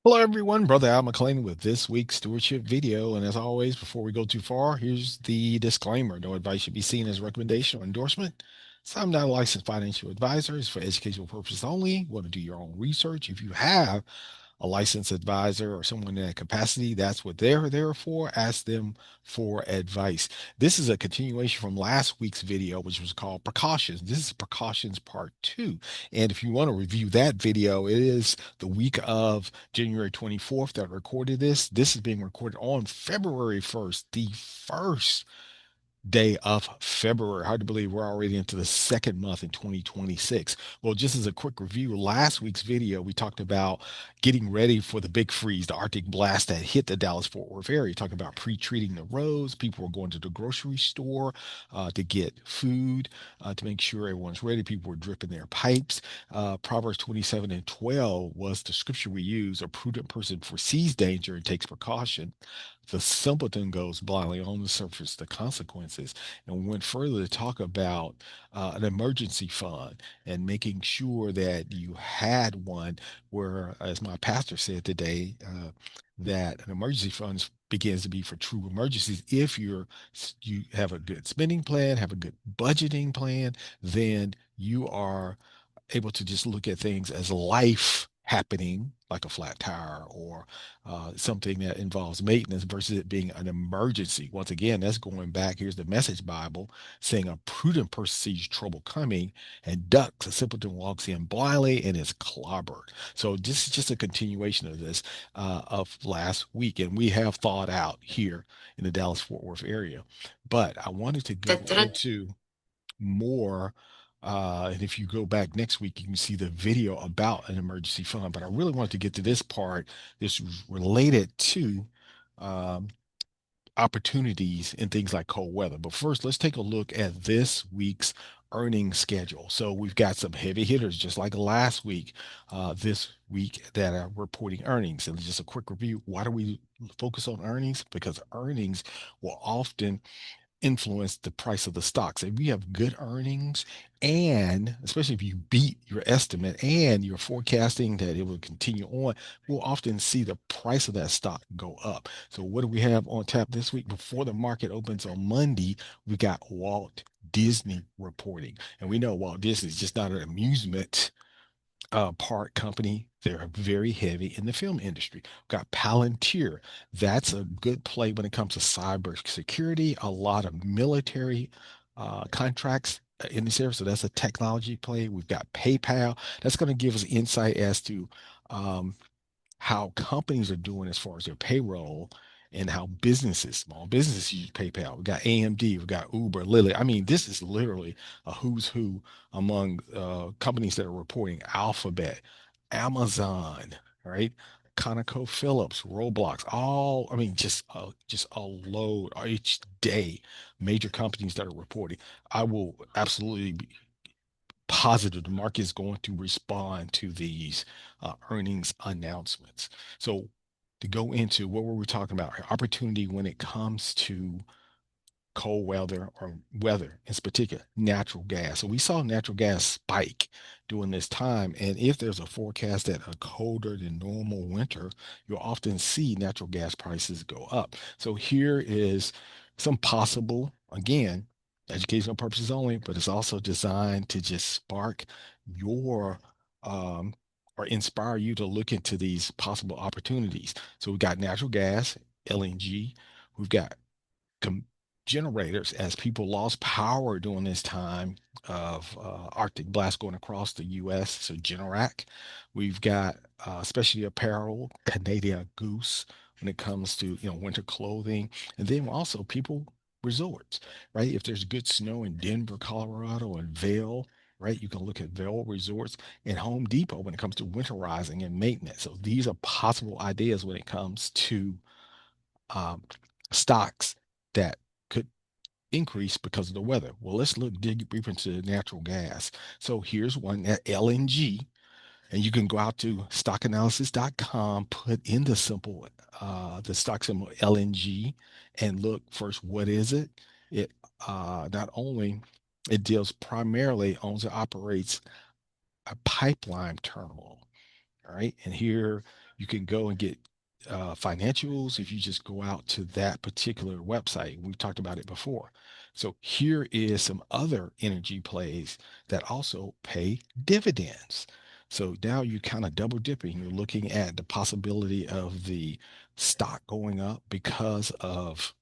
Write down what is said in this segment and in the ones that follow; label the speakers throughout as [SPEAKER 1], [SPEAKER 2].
[SPEAKER 1] Hello, everyone. Brother Al McLean with this week's stewardship video. And as always, before we go too far, here's the disclaimer. No advice should be seen as recommendation or endorsement. So I'm not a licensed financial advisor. It's for educational purposes only. You want to do your own research. If you have a licensed advisor or someone in that capacity, that's what they're there for. Ask them for advice. This is a continuation from last week's video, which was called Precautions. This is Precautions Part 2. And if you want to review that video, it is the week of January 24th that I recorded this. This is being recorded on February 1st, the first day of February. Hard to believe we're already into the second month in 2026. Well, just as a quick review, last week's video, we talked about getting ready for the big freeze, the Arctic blast that hit the Dallas-Fort Worth area. Talking about pre-treating the roads. People were going to the grocery store to get food, to make sure everyone's ready. People were dripping their pipes. Proverbs 27:12 was the scripture we use. A prudent person foresees danger and takes precaution. The simpleton goes blindly on the surface, the consequences. And we went further to talk about an emergency fund and making sure that you had one where, as my pastor said today, that an emergency fund begins to be for true emergencies. If you have a good spending plan, have a good budgeting plan, then you are able to just look at things as life happening, like a flat tire or something that involves maintenance versus it being an emergency. Once again, that's going back. Here's the Message Bible saying a prudent person sees trouble coming and ducks. A simpleton walks in blindly and is clobbered. So this is just a continuation of this of last week. And we have thought out here in the Dallas Fort Worth area. But I wanted to go into more. And if you go back next week, you can see the video about an emergency fund. But I really wanted to get to this part. This was related to um, opportunities in things like cold weather. But first, let's take a look at this week's earnings schedule. So we've got some heavy hitters, just like last week, this week that are reporting earnings. And just a quick review. Why do we focus on earnings? Because earnings will often influence the price of the stocks. If you have good earnings, and especially if you beat your estimate and you're forecasting that it will continue on, we'll often see the price of that stock go up. So what do we have on tap this week? Before the market opens on Monday, we got Walt Disney reporting. And we know Walt Disney is just not an amusement part company. They're very heavy in the film industry. Got Palantir. That's a good play when it comes to cyber security. A lot of military contracts in this area. So that's a technology play. We've got PayPal. That's going to give us insight as to um, how companies are doing as far as their payroll and how small businesses use PayPal. We've got AMD, we've got Uber, Lilly. I mean, this is literally a who's who among companies that are reporting Alphabet, Amazon, right? ConocoPhillips, Roblox, all, I mean, just a load each day, major companies that are reporting. I will absolutely be positive the market is going to respond to these earnings announcements. So to go into what were we talking about? Opportunity when it comes to cold weather or weather, in particular, natural gas. So we saw natural gas spike during this time. And if there's a forecast that a colder than normal winter, you'll often see natural gas prices go up. So here is some possible, again, educational purposes only, but it's also designed to just spark your um, or inspire you to look into these possible opportunities. So we've got natural gas, LNG, we've got com- generators as people lost power during this time of Arctic blast going across the U.S. So Generac, we've got specialty apparel, Canadian Goose when it comes to winter clothing, and then also people resorts, right? If there's good snow in Denver, Colorado, and Vail. Right, you can look at Vail Resorts and Home Depot when it comes to winterizing and maintenance. So these are possible ideas when it comes to um, stocks that could increase because of the weather. Well, let's dig deeper into natural gas. So here's one at LNG, and you can go out to stockanalysis.com, put in the stock symbol LNG, and look first. What is it? It not only it deals primarily owns and operates a pipeline terminal. All right, and here You can go and get financials if you just go out to that particular website. We've talked about it before. So here is some other energy plays that also pay dividends. So now you're kind of double dipping. You're looking at the possibility of the stock going up because of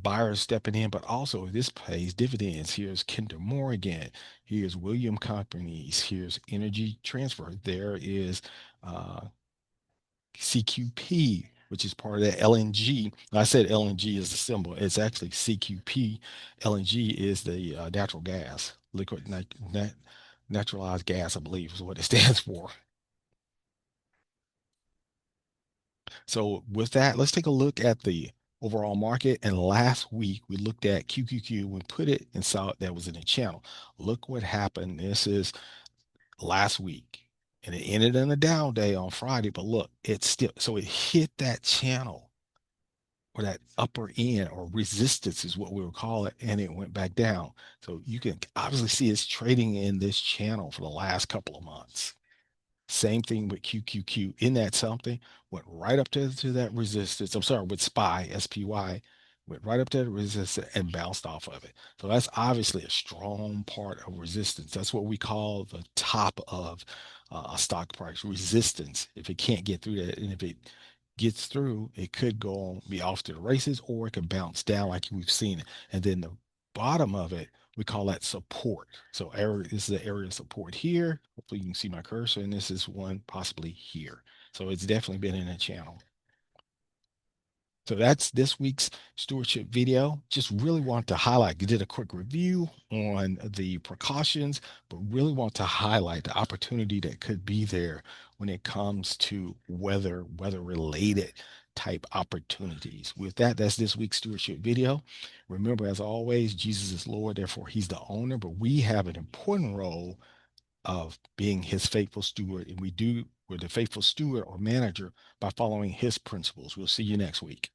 [SPEAKER 1] buyers stepping in, but also this pays dividends. Here's Kinder Morgan. Here's William Companies. Here's Energy Transfer. There is uh, CQP, which is part of that LNG. I said LNG is the symbol. It's actually CQP. LNG is the natural gas, naturalized gas, I believe is what it stands for. So with that, let's take a look at the overall market. And last week we looked at QQQ. We put it and saw that was in the channel. Look what happened. This is last week. And it ended in a down day on Friday. But look, it's still so it hit that channel or that upper end or resistance is what we would call it, and it went back down. So you can obviously see it's trading in this channel for the last couple of months. Same thing with QQQ. In that something went right up to that resistance. I'm sorry, with SPY, went right up to the resistance and bounced off of it. So that's obviously a strong part of resistance. That's what we call the top of a stock price resistance. If it can't get through that, and if it gets through, it could go on, be off to the races, or it could bounce down like we've seen it. And then the bottom of it, we call that support. So area, this is the area of support here. Hopefully you can see my cursor, and this is one possibly here. So it's definitely been in a channel. So that's this week's stewardship video. Just really want to highlight, did a quick review on the precautions, but really want to highlight the opportunity that could be there when it comes to weather related type opportunities. With that, that's this week's stewardship video. Remember, as always, Jesus is Lord, therefore he's the owner, but we have an important role of being his faithful steward. And we're the faithful steward or manager by following his principles. We'll see you next week.